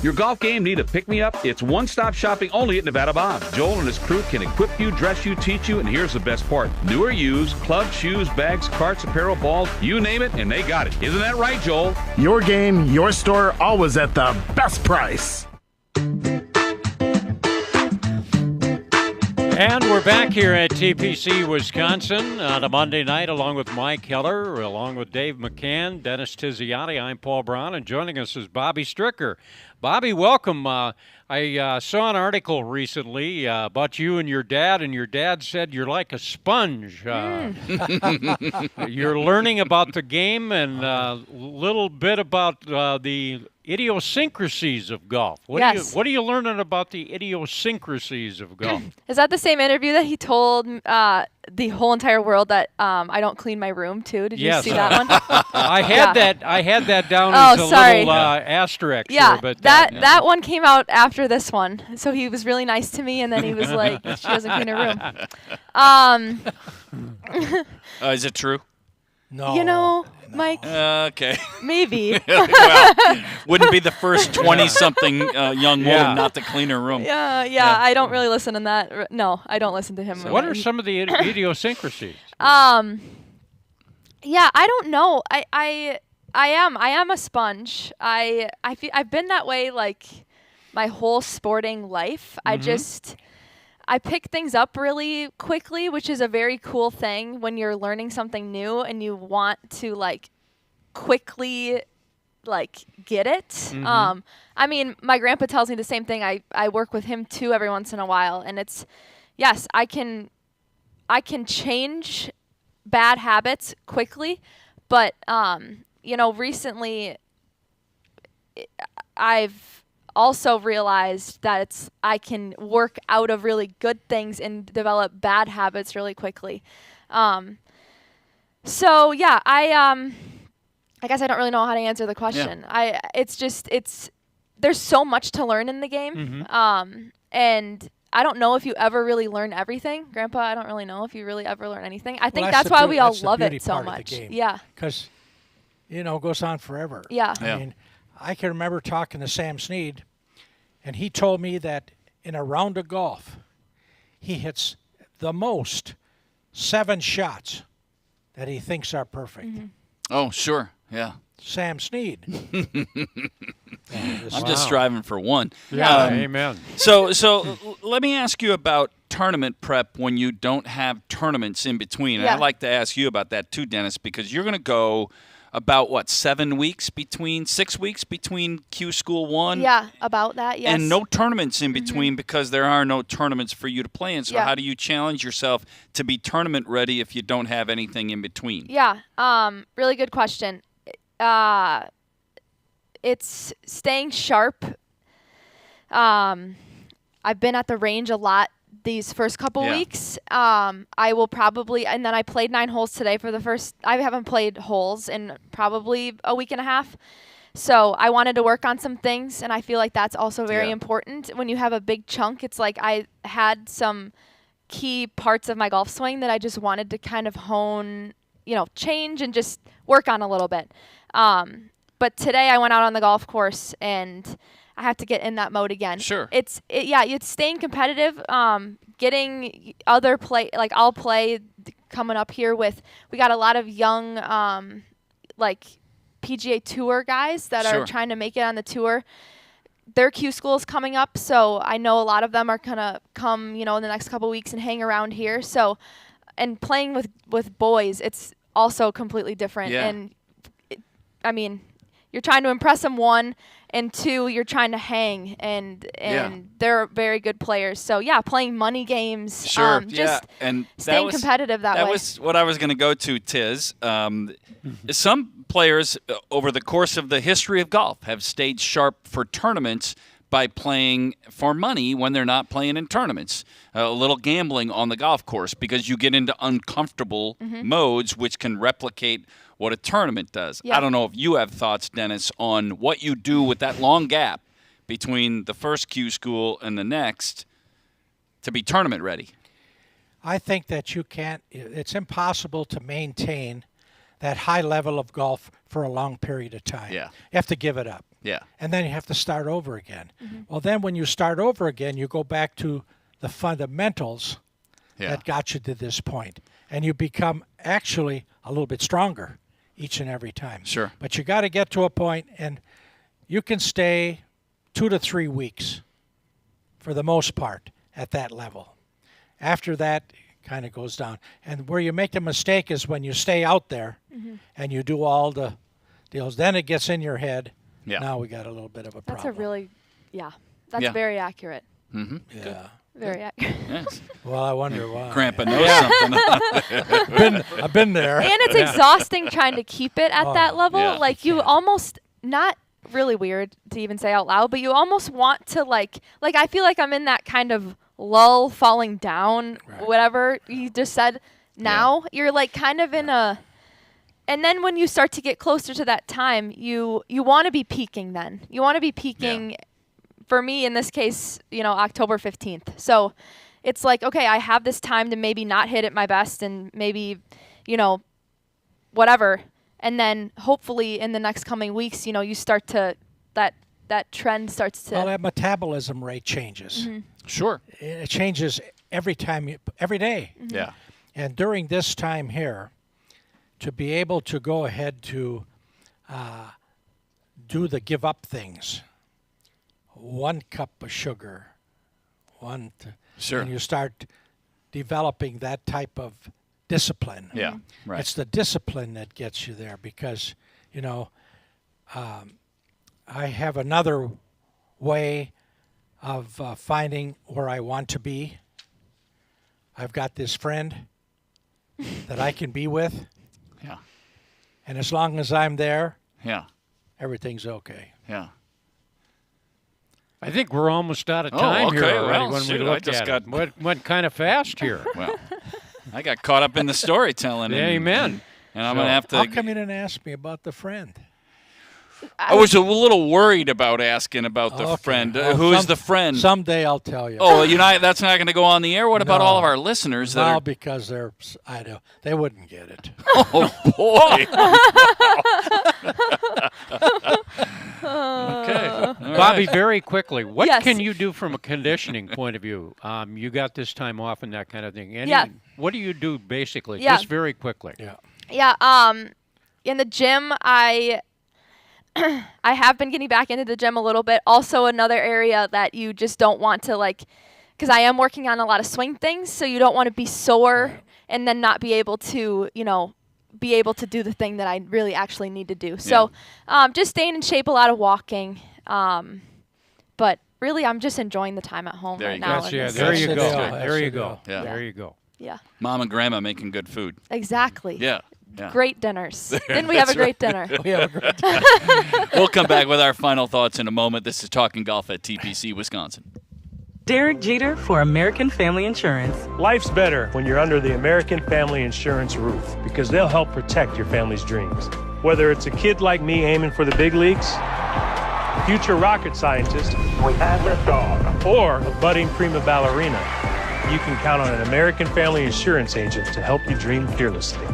Your golf game need a pick-me-up? It's one-stop shopping only at Nevada Bob. Joel and his crew can equip you, dress you, teach you, and here's the best part. New or used, clubs, shoes, bags, carts, apparel, balls, you name it, and they got it. Isn't that right, Joel? Your game, your store, always at the best price. And we're back here at TPC Wisconsin on a Monday night along with Mike Heller, along with Dave McCann, Dennis Tiziani. I'm Paul Brown, and joining us is Bobbi Stricker. Bobbi, welcome. I saw an article recently about you and your dad said you're like a sponge. You're learning about the game and a little bit about the idiosyncrasies of golf. What are you learning about the idiosyncrasies of golf? Is that the same interview that he told the whole entire world that I don't clean my room too? Did you see that one? I had that down as a little asterisk. Yeah, here, but that one came out after this one. So he was really nice to me, and then he was like, "She doesn't clean her room." Is it true? No. You know, Mike. Okay. Maybe. Well, wouldn't be the first 20-something young woman not to clean her room. Yeah. I don't really listen to that. No, I don't listen to him. So what are some of the idiosyncrasies? Yeah, I don't know. I am a sponge. I've been that way like my whole sporting life. Mm-hmm. I pick things up really quickly, which is a very cool thing when you're learning something new and you want to like quickly like get it. Mm-hmm. I mean, my grandpa tells me the same thing. I work with him too every once in a while, and it's yes, I can change bad habits quickly, but recently I've also realized that I can work out of really good things and develop bad habits really quickly. So yeah, I guess I don't really know how to answer the question. Yeah. There's so much to learn in the game. Mm-hmm. And I don't know if you ever really learn everything. Grandpa, I don't really know if you really ever learn anything. I think that's why we all love it so much. Yeah. Because, it goes on forever. Yeah. I mean, I can remember talking to Sam Snead, and he told me that in a round of golf, he hits the most 7 shots that he thinks are perfect. Mm-hmm. Oh, sure. Yeah. Sam Snead. I'm just striving for one. Yeah, amen. So let me ask you about tournament prep when you don't have tournaments in between. And I'd like to ask you about that too, Dennis, because you're going to go about, 6 weeks between Q School 1? Yeah, about that, yes. And no tournaments in between because there are no tournaments for you to play in. So how do you challenge yourself to be tournament ready if you don't have anything in between? Yeah, really good question. It's staying sharp. I've been at the range a lot these first couple weeks. I will probably, and then I played 9 holes today for the first, I haven't played holes in probably a week and a half. So I wanted to work on some things, and I feel like that's also very important. When you have a big chunk, it's like I had some key parts of my golf swing that I just wanted to kind of hone, change and just work on a little bit. But today I went out on the golf course, and I have to get in that mode again. Sure. It's staying competitive, getting other play, like I'll play coming up here with, we got a lot of young, PGA Tour guys that are trying to make it on the tour. Their Q School is coming up, so I know a lot of them are going to come, in the next couple weeks and hang around here. So, and playing with boys, it's also completely different. Yeah. And, you're trying to impress them, 1, and 2, you're trying to hang, and they're very good players. So, playing money games. Sure, just and staying competitive that way. That was what I was going to go to, Tiz. Some players over the course of the history of golf have stayed sharp for tournaments by playing for money when they're not playing in tournaments. A little gambling on the golf course because you get into uncomfortable modes which can replicate what a tournament does. Yeah. I don't know if you have thoughts, Dennis, on what you do with that long gap between the first Q School and the next to be tournament ready. I think that it's impossible to maintain that high level of golf for a long period of time. Yeah. You have to give it up. Yeah. And then you have to start over again. Well, then when you start over again, you go back to the fundamentals that got you to this point. And you become actually a little bit stronger each and every time. Sure. But you got to get to a point, and you can stay 2 to 3 weeks for the most part at that level. After that, it kind of goes down. And where you make a mistake is when you stay out there and you do all the deals. Then it gets in your head. Yeah. Now we got a little bit of a problem. That's a really, that's very accurate. Mm-hmm. Yeah. Very accurate. Yes. Well, I wonder why. Grandpa knows something. I've been there. And it's exhausting trying to keep it at that level. Yeah. Like you almost, not really weird to even say out loud, but you almost want to like I feel like I'm in that kind of lull, falling down, whatever you just said. Now you're like kind of in a, and then when you start to get closer to that time, you want to be peaking then. You want to be peaking. For me, in this case, October 15th. So it's like, okay, I have this time to maybe not hit at my best and maybe, whatever. And then hopefully in the next coming weeks, you start to, that trend starts to. Well, that metabolism rate changes. Sure. It changes every day. Yeah. And during this time here, to be able to go ahead to do the give up things, 1 cup of sugar, Sure. and you start developing that type of discipline. Yeah, right. It's the discipline that gets you there because, I have another way of finding where I want to be. I've got this friend that I can be with. Yeah. And as long as I'm there, everything's okay. Yeah. I think we're almost out of time here already when we look at it. Went kind of fast here. Well, I got caught up in the storytelling. Amen. And I'm going to have to... How come you didn't ask me about the friend? I was a little worried about asking about the friend. Well, Who is the friend? Someday I'll tell you. Oh, that's not going to go on the air? What about all of our listeners? Because they wouldn't get it. Oh, boy. Okay. Bobbi, very quickly, what can you do from a conditioning point of view? You got this time off and that kind of thing. What do you do basically? Just very quickly. In the gym, I have been getting back into the gym a little bit. Also, another area that you just don't want to because I am working on a lot of swing things, so you don't want to be sore and then not be able to, be able to do the thing that I really actually need to do. So just staying in shape, a lot of walking. But really, I'm just enjoying the time at home There right you now. go. There you go. There you go. go. There you go. Yeah. Mom and Grandma making good food. Exactly. Yeah. Great dinners. Didn't we have a great dinner? We have a great dinner. We'll come back with our final thoughts in a moment. This is Talking Golf at TPC Wisconsin. Derek Jeter for American Family Insurance. Life's better when you're under the American Family Insurance roof because they'll help protect your family's dreams. Whether it's a kid like me aiming for the big leagues, future rocket scientist, or a budding prima ballerina, you can count on an American Family Insurance agent to help you dream fearlessly.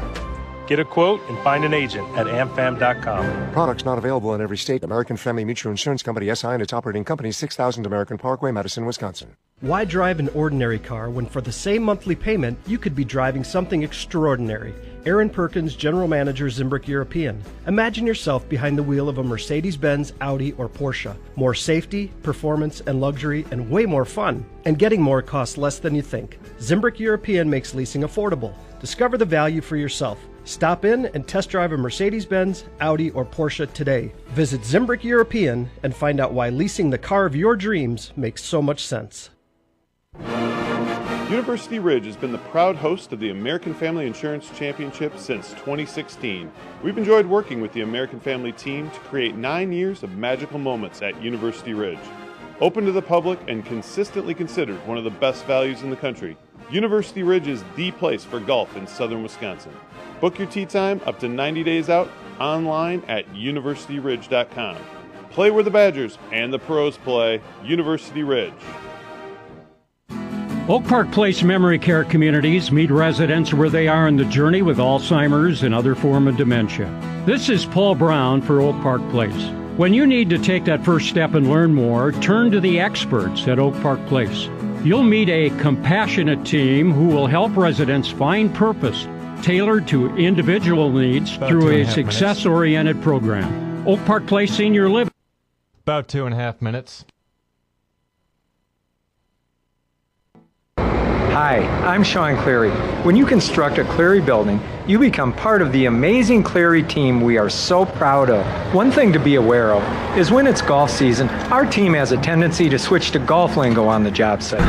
Get a quote and find an agent at amfam.com. Products not available in every state. American Family Mutual Insurance Company, SI, and its operating company, 6000 American Parkway, Madison, Wisconsin. Why drive an ordinary car when for the same monthly payment, you could be driving something extraordinary? Aaron Perkins, General Manager, Zimbrick European. Imagine yourself behind the wheel of a Mercedes-Benz, Audi, or Porsche. More safety, performance, and luxury, and way more fun. And getting more costs less than you think. Zimbrick European makes leasing affordable. Discover the value for yourself. Stop in and test drive a Mercedes-Benz, Audi, or Porsche today. Visit Zimbrick European and find out why leasing the car of your dreams makes so much sense. University Ridge has been the proud host of the American Family Insurance Championship since 2016. We've enjoyed working with the American Family team to create 9 years of magical moments at University Ridge. Open to the public and consistently considered one of the best values in the country, University Ridge is the place for golf in southern Wisconsin. Book your tee time up to 90 days out online at universityridge.com. Play where the Badgers and the pros play, University Ridge. Oak Park Place Memory Care Communities meet residents where they are in the journey with Alzheimer's and other form of dementia. This is Paul Brown for Oak Park Place. When you need to take that first step and learn more, turn to the experts at Oak Park Place. You'll meet a compassionate team who will help residents find purpose, tailored to individual needs through a success-oriented program. Oak Park Place Senior Living. About 2.5 minutes. Hi, I'm Sean Cleary. When you construct a Cleary building, you become part of the amazing Cleary team we are so proud of. One thing to be aware of is when it's golf season, our team has a tendency to switch to golf lingo on the job site.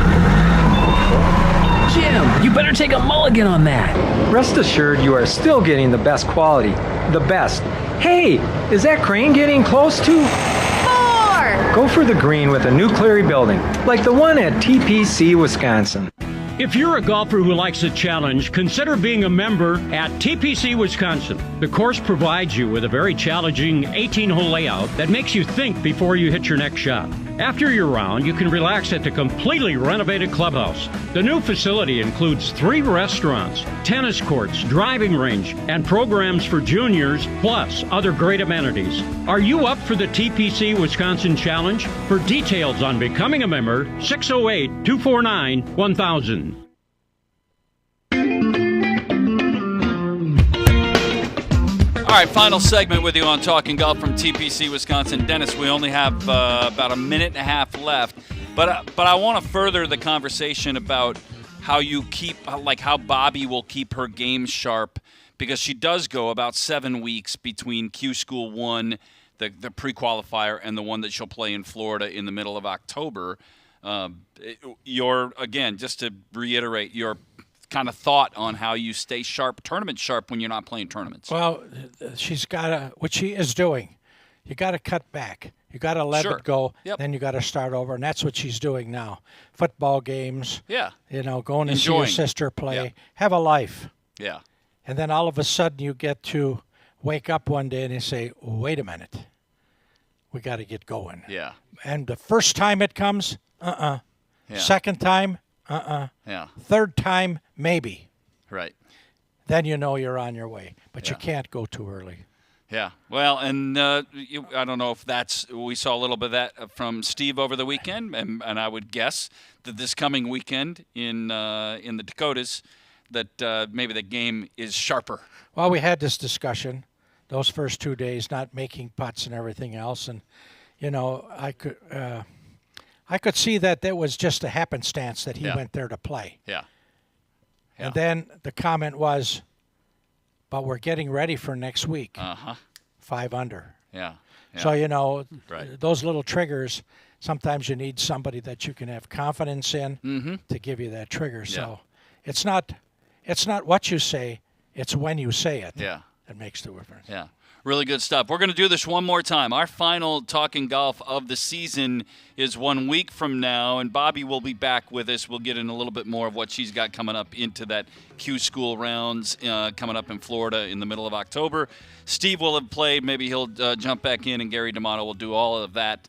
Jim, you better take a mulligan on that. Rest assured you are still getting the best quality. The best. Hey, is that crane getting close to? More! Go for the green with a new Cleary building, like the one at TPC, Wisconsin. If you're a golfer who likes a challenge, consider being a member at TPC Wisconsin. The course provides you with a very challenging 18-hole layout that makes you think before you hit your next shot. After your round, you can relax at the completely renovated clubhouse. The new facility includes 3 restaurants, tennis courts, driving range, and programs for juniors, plus other great amenities. Are you up for the TPC Wisconsin Challenge? For details on becoming a member, 608-249-1000. All right, final segment with you on Talking Golf from TPC Wisconsin. Dennis, we only have about a minute and a half left, but I want to further the conversation about how you keep, like how Bobbi will keep her game sharp, because she does go about 7 weeks between Q School 1, the pre-qualifier, and the one that she'll play in Florida in the middle of October. Again, just to reiterate, your kind of thought on how you stay sharp, tournament sharp, when you're not playing tournaments. Well, she's got to, what she is doing, you got to cut back. You got to let it go. Yep. Then you got to start over, and that's what she's doing now. Football games. Yeah. Going to see your sister play. Yeah. Have a life. Yeah. And then all of a sudden you get to wake up one day and you say, wait a minute. We got to get going. Yeah. And the first time it comes, Yeah. Second time, Yeah. Third time, maybe. Right. Then you know you're on your way. But you can't go too early. Yeah. Well, and I don't know if we saw a little bit of that from Steve over the weekend, and I would guess that this coming weekend in the Dakotas, that maybe the game is sharper. Well, we had this discussion those first 2 days, not making putts and everything else, and I could see that there was just a happenstance that he went there to play. Yeah. And then the comment was, but we're getting ready for next week. 5 under. Yeah. So, Right. those little triggers, sometimes you need somebody that you can have confidence in to give you that trigger. So it's not what you say, it's when you say it that makes the difference. Yeah. Really good stuff. We're going to do this one more time. Our final Talking Golf of the season is 1 week from now, and Bobbi will be back with us. We'll get in a little bit more of what she's got coming up into that Q School rounds coming up in Florida in the middle of October. Steve will have played. Maybe he'll jump back in, and Gary D'Amato will do all of that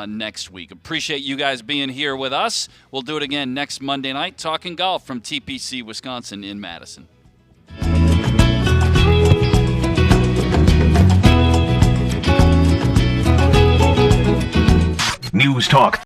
next week. Appreciate you guys being here with us. We'll do it again next Monday night, Talking Golf from TPC Wisconsin in Madison. News Talk